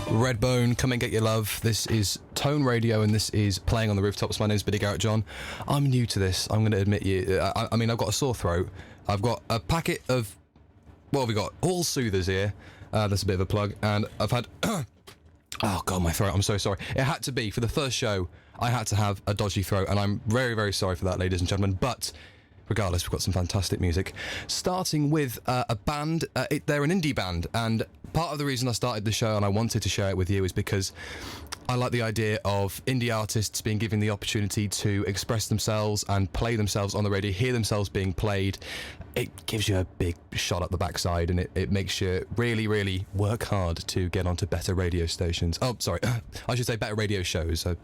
Redbone, Come and Get Your Love. This is Tone Radio and this is Playing on the Rooftops. My name's Billy Garrett John. I'm new to this, I'm going to admit you. I mean, I've got a sore throat. I've got a packet of, what have we got? All soothers here. That's a bit of a plug. And I've had, oh God, my throat, I'm so sorry. It had to be, for the first show, I had to have a dodgy throat, and I'm very, very sorry for that, ladies and gentlemen. But regardless, we've got some fantastic music. Starting with a band, they're an indie band, and part of the reason I started the show and I wanted to share it with you is because I like the idea of indie artists being given the opportunity to express themselves and play themselves on the radio, hear themselves being played. It gives you a big shot up the backside, and it makes you really, really work hard to get onto better radio stations. Oh, sorry, I should say better radio shows. I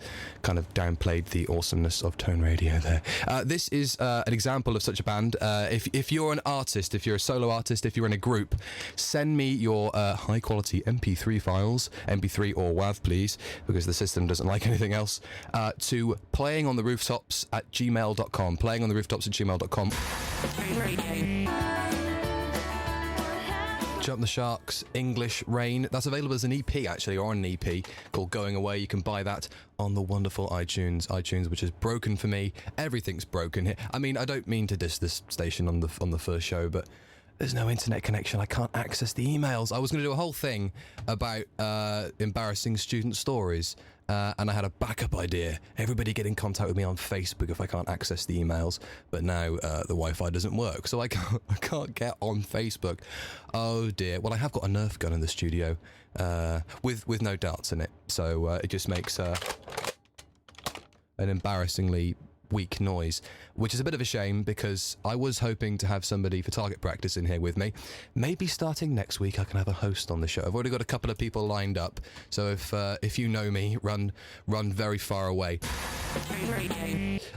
kind of downplayed the awesomeness of Tone Radio there. This is an example of such a band. If you're an artist, if you're a solo artist, if you're in a group, send me your high-quality MP3 files, MP3 or WAV, please, because the system doesn't like anything else, to playingontherooftops@gmail.com. Playingontherooftops@gmail.com. Jump the Sharks, English Rain. That's available as an EP, actually, or on an EP called Going Away. You can buy that on the wonderful iTunes, which is broken for me. Everything's broken here. I mean, I don't mean to diss this station on the first show, but there's no internet connection. I can't access the emails. I was going to do a whole thing about embarrassing student stories, and I had a backup idea. Everybody get in contact with me on Facebook if I can't access the emails. But now the Wi-Fi doesn't work, so I can't get on Facebook. Oh dear. Well, I have got a Nerf gun in the studio with no darts in it, so it just makes an embarrassingly weak noise, which is a bit of a shame because I was hoping to have somebody for target practice in here with me. Maybe starting next week I can have a host on the show. I've already got a couple of people lined up, so if you know me, run very far away.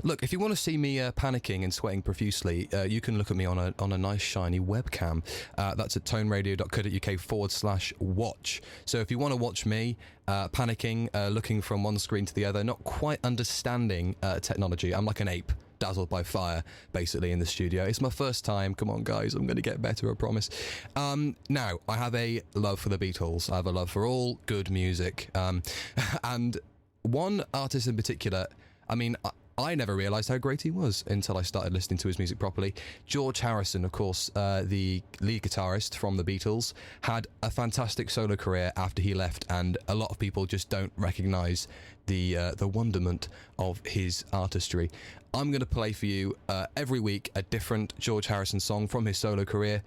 Look, if you want to see me panicking and sweating profusely, you can look at me on a nice shiny webcam. That's at toneradio.co.uk/watch. So if you want to watch me panicking, looking from one screen to the other, not quite understanding technology, I'm like an ape dazzled by fire, basically, in the studio. It's my first time. Come on, guys, I'm going to get better, I promise. Now, I have a love for the Beatles. I have a love for all good music. And one artist in particular, I mean, I never realised how great he was until I started listening to his music properly. George Harrison, of course, the lead guitarist from the Beatles, had a fantastic solo career after he left, and a lot of people just don't recognise the wonderment of his artistry. I'm going to play for you every week a different George Harrison song from his solo career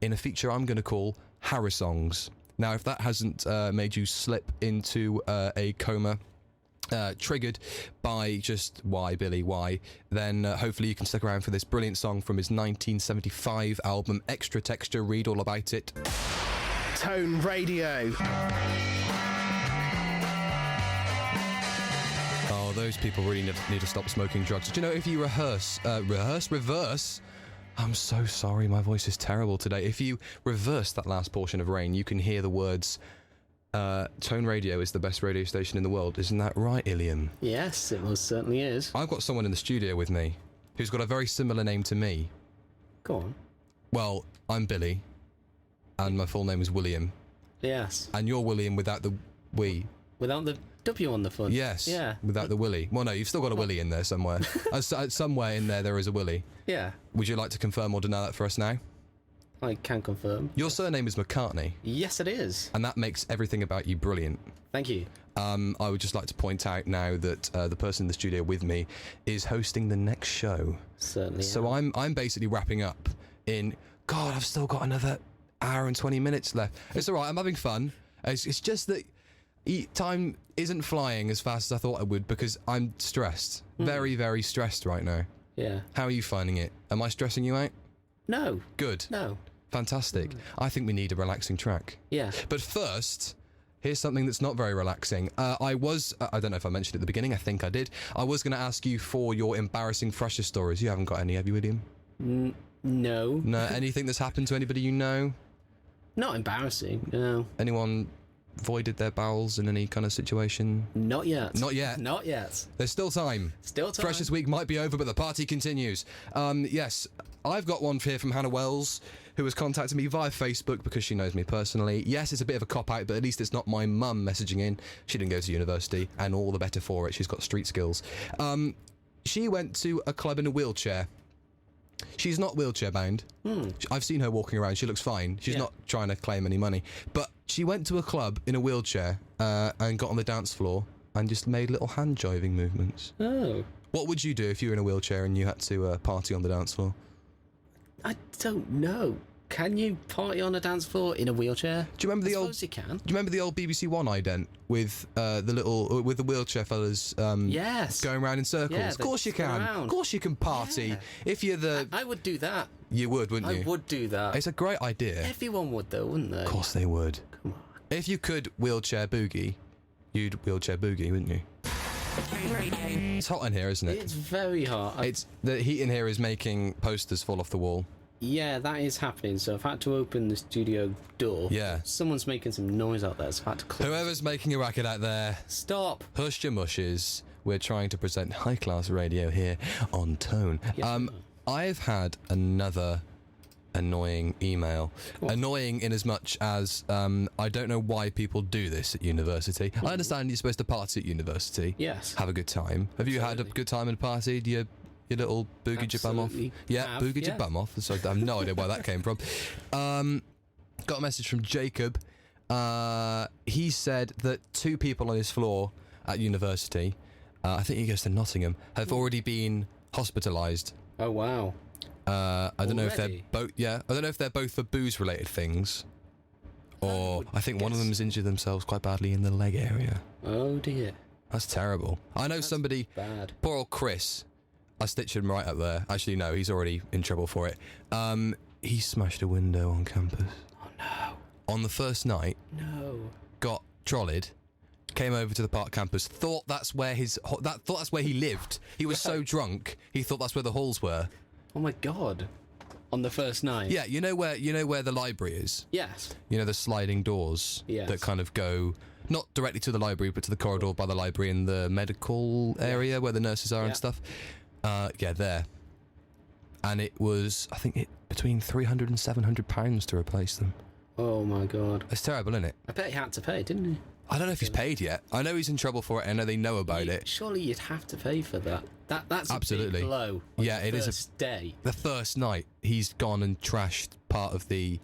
in a feature I'm going to call Harrisongs. Now, if that hasn't made you slip into a coma, triggered by just why, Billy, why, then hopefully you can stick around for this brilliant song from his 1975 album Extra Texture. Read all about it. Tone Radio. Oh, those people really need to stop smoking drugs. Do you know, if you reverse, I'm so sorry, my voice is terrible today. If you reverse that last portion of Rain, you can hear the words, Tone Radio is the best radio station in the world. Isn't that right, Iliam? Yes, it most certainly is. I've got someone in the studio with me who's got a very similar name to me. Go on. Well, I'm Billy, and my full name is William. Yes. And you're William without the we. Without the W on the front. Yes. Yeah. Without the Willy. Well, no, you've still got a Willy in there somewhere. Somewhere in there is a Willy. Yeah. Would you like to confirm or deny that for us now? I can confirm. Your surname is McCartney. Yes, it is. And that makes everything about you brilliant. Thank you. I would just like to point out now that the person in the studio with me is hosting the next show. Certainly. So I'm basically wrapping up in, God, I've still got another hour and 20 minutes left. It's all right, I'm having fun. It's just that time isn't flying as fast as I thought it would because I'm stressed. Very, very stressed right now. Yeah. How are you finding it? Am I stressing you out? No. Good. No. Fantastic. I think we need a relaxing track. Yeah. But first, here's something that's not very relaxing. I don't know if I mentioned it at the beginning, I think I did. I was going to ask you for your embarrassing freshest stories. You haven't got any, have you, William? No. No, anything that's happened to anybody you know? Not embarrassing, no. Anyone voided their bowels in any kind of situation? Not yet. Not yet? Not yet. There's still time. Still time. Freshest week might be over, but the party continues. Yes, I've got one here from Hannah Wells, who has contacted me via Facebook because she knows me personally. Yes, it's a bit of a cop-out, but at least it's not my mum messaging in. She didn't go to university, and all the better for it. She's got street skills. She went to a club in a wheelchair. She's not wheelchair bound. I've seen her walking around. She looks fine. She's not trying to claim any money. But she went to a club in a wheelchair and got on the dance floor and just made little hand jiving movements. Oh. What would you do if you were in a wheelchair and you had to party on the dance floor? I don't know. Can you party on a dance floor in a wheelchair? Do you remember the I old? suppose you can. Do you remember the old BBC One ident with the wheelchair fellas? Yes. Going around in circles. Yeah, Of course you spin can. around. Of course you can party. Yeah. If you're I would do that. you would, wouldn't you? I would do that. It's a great idea. Everyone would, though, wouldn't they? Of course they would. Come on. If you could wheelchair boogie, you'd wheelchair boogie, wouldn't you? It's hot in here, isn't it? It's very hot. It's the heat in here is making posters fall off the wall. Yeah, that is happening. So I've had to open the studio door. Yeah. Someone's making some noise out there, so I've had to close. Whoever's making a racket out there, Stop. hush your mushes. We're trying to present high-class radio here on Tone. Yes, we are. I've had another annoying email. What? Annoying in as much as I don't know why people do this at university. I understand you're supposed to party at university. Yes. Have a good time. Have you had a Absolutely. good time at a party? Do you little boogied your bum off? Absolutely Yeah, have, boogied your yeah. bum off. So I have no idea where that came from. Got a message from Jacob. He said that 2 people on his floor at university, I think he goes to Nottingham, have already been hospitalised. Oh, wow. I don't know if they're Already? both. Yeah, I don't know if they're both for booze-related things, or would I think one of guess. them's injured themselves quite badly in the leg area. Oh, dear. That's terrible. I know somebody. Bad. Poor old Chris. I stitched him right up there. Actually, no, he's already in trouble for it. He smashed a window on campus. Oh, no. On the first night, No. got trolleyed, came over to the park campus, thought that's where thought that's where he lived. He was so drunk, he thought that's where the halls were. Oh, my God. On the first night? Yeah, you know where the library is? Yes. You know the sliding doors Yes. that kind of go not directly to the library, but to the corridor by the library in the medical area where the nurses are Yeah. and stuff. Yeah, there. And it was, I think, between £300 and £700 to replace them. Oh, my God. It's terrible, isn't it? I bet he had to pay, didn't he? I don't know if he's paid yet. I know he's in trouble for it. I know they know about it. Surely you'd have to pay for that. That's Absolutely. a big blow. On Yeah, the it is a- first day. The first night, he's gone and trashed part of the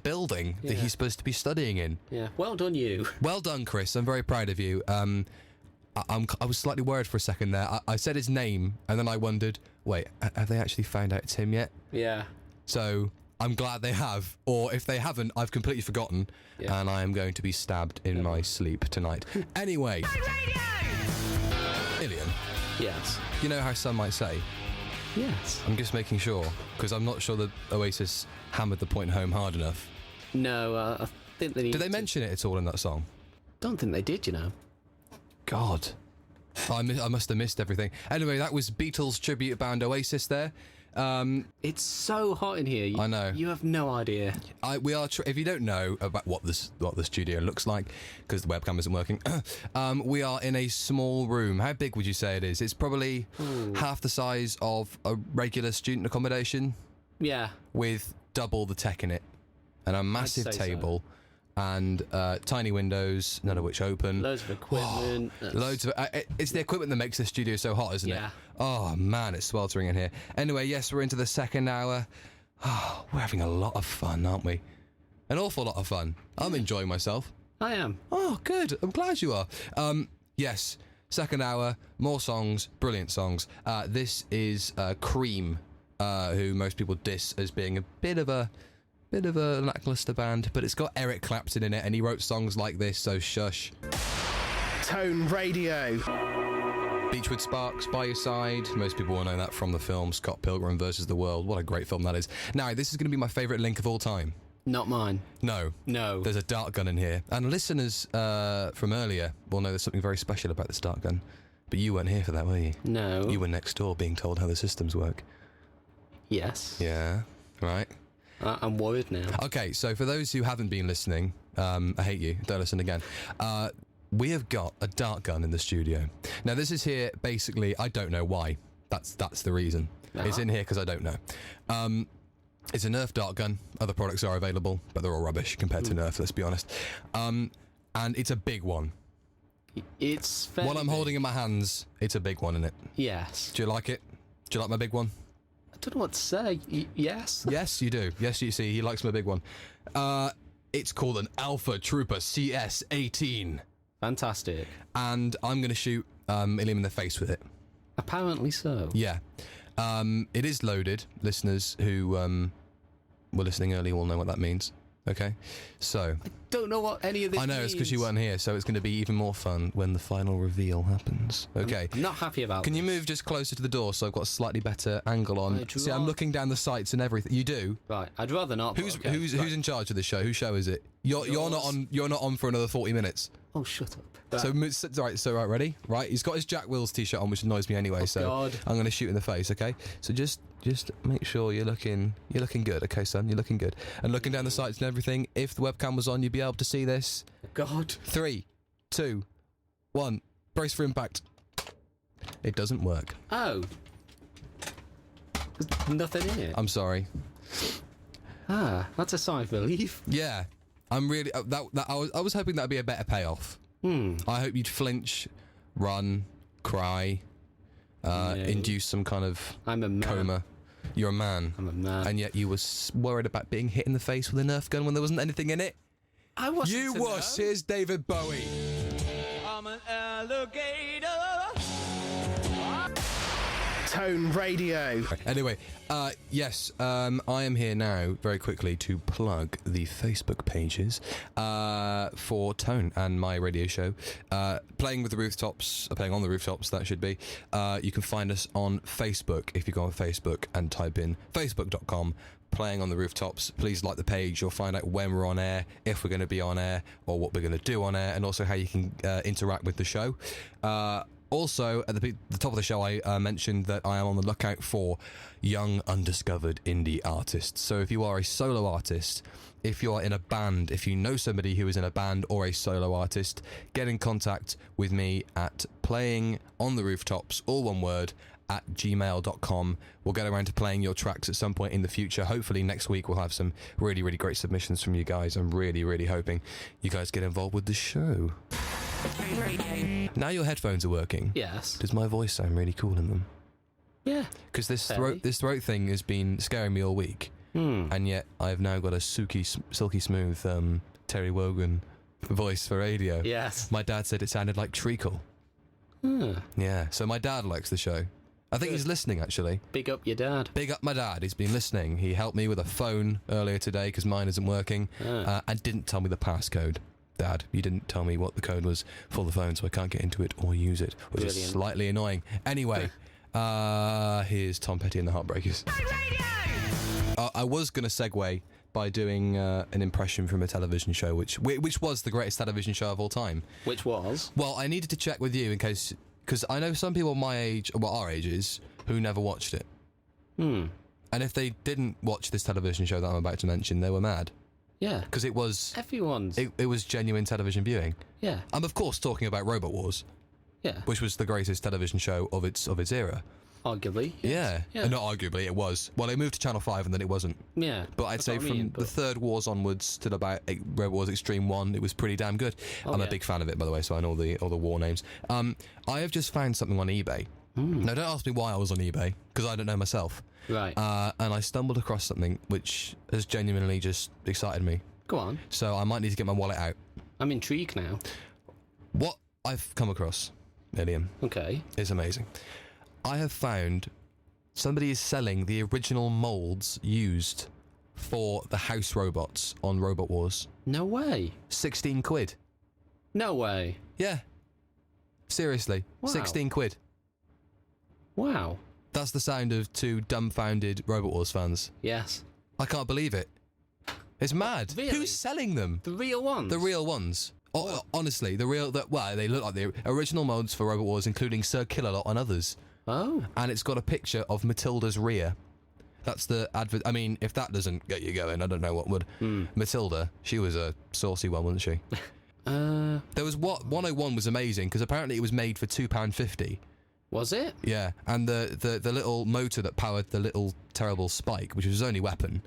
building that Yeah. he's supposed to be studying in. Yeah. Well done, you. Well done, Chris. I'm very proud of you. I was slightly worried for a second there. I said his name, and then I wondered, wait, have they actually found out it's him yet? Yeah. So I'm glad they have. Or if they haven't, I've completely forgotten, Yeah. and I am going to be stabbed in my sleep tonight. Anyway, Ilian, Yes. you know how some might say, Yes. I'm just making sure, because I'm not sure that Oasis hammered the point home hard enough. No, I think they need Did they to- mention it at all in that song? Don't think they did, you know. God. I must have missed everything. Anyway, that was Beatles tribute band Oasis there. It's so hot in here. I know. You have no idea. We are. If you don't know about what the studio looks like, because the webcam isn't working, we are in a small room. How big would you say it is? It's probably half the size of a regular student accommodation, Yeah. with double the tech in it, and a massive say so. table, and tiny windows, none of which open. Loads of equipment. Loads of it's the equipment that makes the studio so hot, isn't Yeah. it? Oh man, it's sweltering in here. Anyway, yes, we're into the second hour. Oh, we're having a lot of fun, aren't we? An awful lot of fun. I'm enjoying myself. I am. Oh, good. I'm glad you are. Yes, second hour, more songs, brilliant songs. This is Cream, who most people diss as being a bit of a lackluster band, but it's got Eric Clapton in it, and he wrote songs like this, so shush. Tone Radio. Beachwood Sparks, By Your Side. Most people will know that from the film Scott Pilgrim vs. the World. What a great film that is. Now, this is going to be my favourite link of all time. Not mine. No. No. There's a dart gun in here. And listeners from earlier will know there's something very special about this dart gun. But you weren't here for that, were you? No. You were next door being told how the systems work. Yes. Yeah, right. I'm worried now. Okay, so for those who haven't been listening, I hate you, don't listen again. We have got a dart gun in the studio. Now, this is here, basically, I don't know why. That's the reason. It's in here because I don't know. It's a Nerf dart gun. Other products are available, but they're all rubbish compared to Nerf, let's be honest. And it's a big one. It's What I'm holding in my hands, it's a big one, isn't it? Yes. Do you like it? Do you like my big one? I don't know what to say. Yes? Yes, you do. Yes, you see, he likes my big one. It's called an Alpha Trooper CS-18. Fantastic. And I'm going to shoot Ilium in the face with it. Apparently so. Yeah. It is loaded. Listeners who were listening earlier will know what that means. Okay? So... Don't know what any of this I know, means. it's because you weren't here, so it's going to be even more fun when the final reveal happens. Okay. I'm not happy about Can you this. move just closer to the door so I've got a slightly better angle on? I'd See, I'm rather- looking down the sights and everything. You do? Right, I'd rather not. but Who's okay. who's Right. who's in charge of this show? Whose show is it? You're not Yours. on. You're not on for another 40 minutes. Oh, shut up. So right, ready? Right, he's got his Jack Wills t-shirt on, which annoys me anyway. So God. I'm going to shoot in the face. Okay. So just make sure you're looking good. Okay, son, you're looking good. And looking down the sights and everything. If the webcam was on, you'd be able to see this. God. 3, 2, 1. Brace for impact. It doesn't work. Oh. There's nothing in it. I'm sorry. That's a sigh of relief. Yeah, I'm really I was hoping that'd be a better payoff. I hope you'd flinch, run, cry, induce some kind of I'm a man. coma. You're a man. I'm a man. And yet you were worried about being hit in the face with a Nerf gun when there wasn't anything in it. I wasn't. You to was. know. Here's David Bowie. I'm an alligator. Tone Radio. Anyway, yes, I am here now very quickly to plug the Facebook pages for Tone and my radio show. Playing with the Rooftops, playing on the Rooftops, that should be. You can find us on Facebook. If you go on Facebook and type in facebook.com Playing on the Rooftops, please like the page. You'll find out when we're on air, if we're going to be on air, or what we're going to do on air, and also how you can interact with the show. Also, at the top of the show, I mentioned that I am on the lookout for young, undiscovered indie artists. So if you are a solo artist, if you are in a band, if you know somebody who is in a band or a solo artist, get in contact with me at playingontherooftops, all one word, at gmail.com. We'll get around to playing your tracks at some point in the future. Hopefully next week we'll have some really, really great submissions from you guys. I'm really, really hoping you guys get involved with the show. Now your headphones are working. Yes. Does my voice sound really cool in them? Yeah. Because this Fairly. throat thing has been scaring me all week, and yet I've now got a silky smooth Terry Wogan voice for radio. Yes. My dad said it sounded like treacle. Yeah, so my dad likes the show. I think he's listening, actually. Big up your dad. Big up my dad. He's been listening. He helped me with a phone earlier today because mine isn't working, and didn't tell me the passcode. Dad, you didn't tell me what the code was for the phone, so I can't get into it or use it, which is Brilliant. slightly annoying. Anyway, here's Tom Petty and the Heartbreakers. I was going to segue by doing an impression from a television show, which was the greatest television show of all time. Which was? Well, I needed to check with you in case, because I know some people my age, well, our ages, who never watched it. And if they didn't watch this television show that I'm about to mention, they were mad. Yeah. Because it was Everyone's. it was genuine television viewing. Yeah. I'm of course talking about Robot Wars, Yeah. which was the greatest television show of its era. Arguably. Yeah. Yeah. Not arguably, it was. Well, it moved to Channel 5 and then it wasn't. Yeah. But I'd That's say what I from mean, the but- third Wars onwards till about Robot Wars Extreme 1, it was pretty damn good. I'm a yeah. big fan of it, by the way, so I know all the war names. I have just found something on eBay. Now, don't ask me why I was on eBay, because I don't know myself. Right. And I stumbled across something which has genuinely just excited me. Go on. So I might need to get my wallet out. I'm intrigued now. What I've come across, Ilium, Okay. is amazing. I have found somebody is selling the original molds used for the house robots on Robot Wars. No way. 16 quid. No way. Yeah. Seriously. Wow. 16 quid. Wow. That's the sound of two dumbfounded Robot Wars fans. Yes. I can't believe it. It's mad. really? Who's selling them? The real ones. The real ones. Oh, honestly, they look like the original molds for Robot Wars, including Sir Killalot and others. Oh. And it's got a picture of Matilda's rear. That's the advert. I mean, if that doesn't get you going, I don't know what would. Matilda, she was a saucy one, wasn't she? There was 101 was amazing because apparently it was made for £2.50, Was it? Yeah, and the little motor that powered the little terrible Spike, which was his only weapon,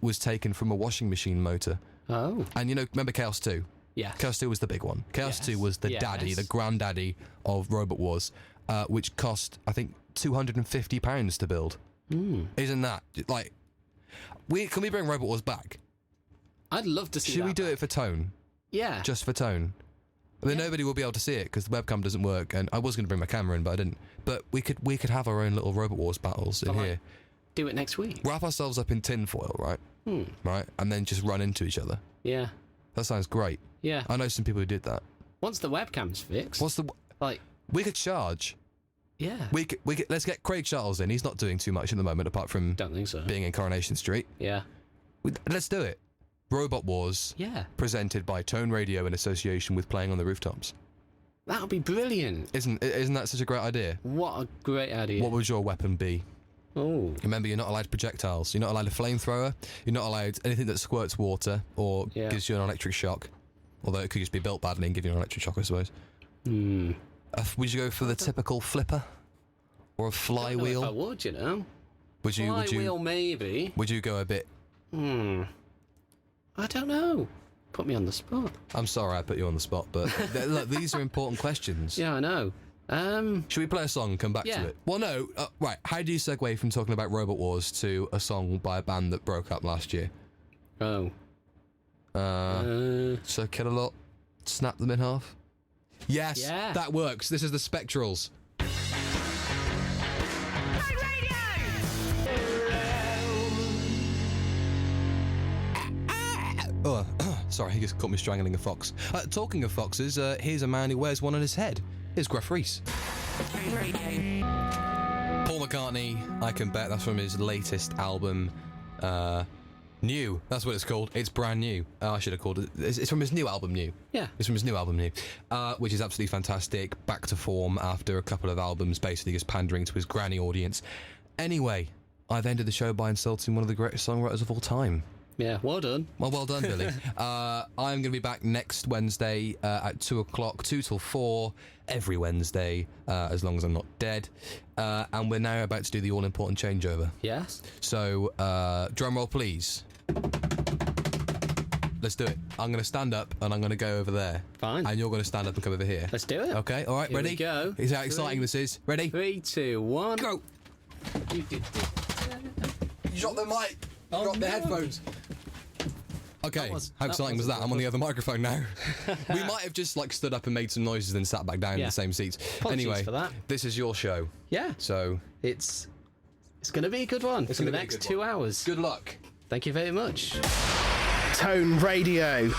was taken from a washing machine motor. Oh. And remember Chaos 2? Yeah. Chaos 2 was the big one. Chaos Yes. 2 was the daddy, Yes. the granddaddy of Robot Wars, which cost, I think, £250 to build. Isn't that, like... Can we bring Robot Wars back? I'd love to see Should that we do it for tone? Yeah. Just for tone? Then nobody will be able to see it because the webcam doesn't work, and I was going to bring my camera in, but I didn't. But we could have our own little Robot Wars battles in here. Do it next week. Wrap ourselves up in tinfoil, right? Right? And then just run into each other. Yeah. That sounds great. Yeah. I know some people who did that. Once the webcam's fixed. Like... We could charge. Yeah. We could, let's get Craig Charles in. He's not doing too much at the moment, apart from Don't think so. being in Coronation Street. Yeah. Let's do it. Robot Wars. Yeah. Presented by Tone Radio in association with Playing on the Rooftops. That would be brilliant. Isn't that such a great idea? What a great idea. What would your weapon be? Oh. Remember, you're not allowed projectiles. You're not allowed a flamethrower. You're not allowed anything that squirts water or gives you an electric shock. Although it could just be built badly and give you an electric shock, I suppose. Would you go for the typical flipper? Or a flywheel? I would, you know. Flywheel, maybe. Would you go a bit... I don't know. Put me on the spot. I'm sorry I put you on the spot, but look, these are important questions. Yeah, I know. Should we play a song and come back to it? Well, no. Right, how do you segue from talking about Robot Wars to a song by a band that broke up last year? Oh. So Kill a Lot, Snap Them in Half? Yes, Yeah. that works. This is the Spectrals. Oh, sorry, he just caught me strangling a fox. Talking of foxes, here's a man who wears one on his head. Here's Gruff Reese. Paul McCartney, I Can Bet. That's from his latest album, New. That's what it's called. It's brand new. I should have called it. It's from his new album, New. Yeah. It's from his new album, New, which is absolutely fantastic. Back to form after a couple of albums, basically just pandering to his granny audience. Anyway, I've ended the show by insulting one of the greatest songwriters of all time. Yeah, well done. Well done, Billy. I'm going to be back next Wednesday at 2 o'clock, 2 till 4, every Wednesday, as long as I'm not dead. And we're now about to do the all-important changeover. Yes. So, drum roll, please. Let's do it. I'm going to stand up and I'm going to go over there. Fine. And you're going to stand up and come over here. Let's do it. Okay, all right, Here ready? we go. Here's how exciting this is. Ready? 3, 2, 1. Go! You dropped the mic. You dropped the headphones. Okay, how exciting was that? I'm on the other microphone now. We might have just stood up and made some noises and sat back down in the same seats. Apologies anyway, for that. This is your show. Yeah. So It's going to be a good one for the gonna be a next good 2 one. hours. Good luck. Thank you very much. Tone Radio.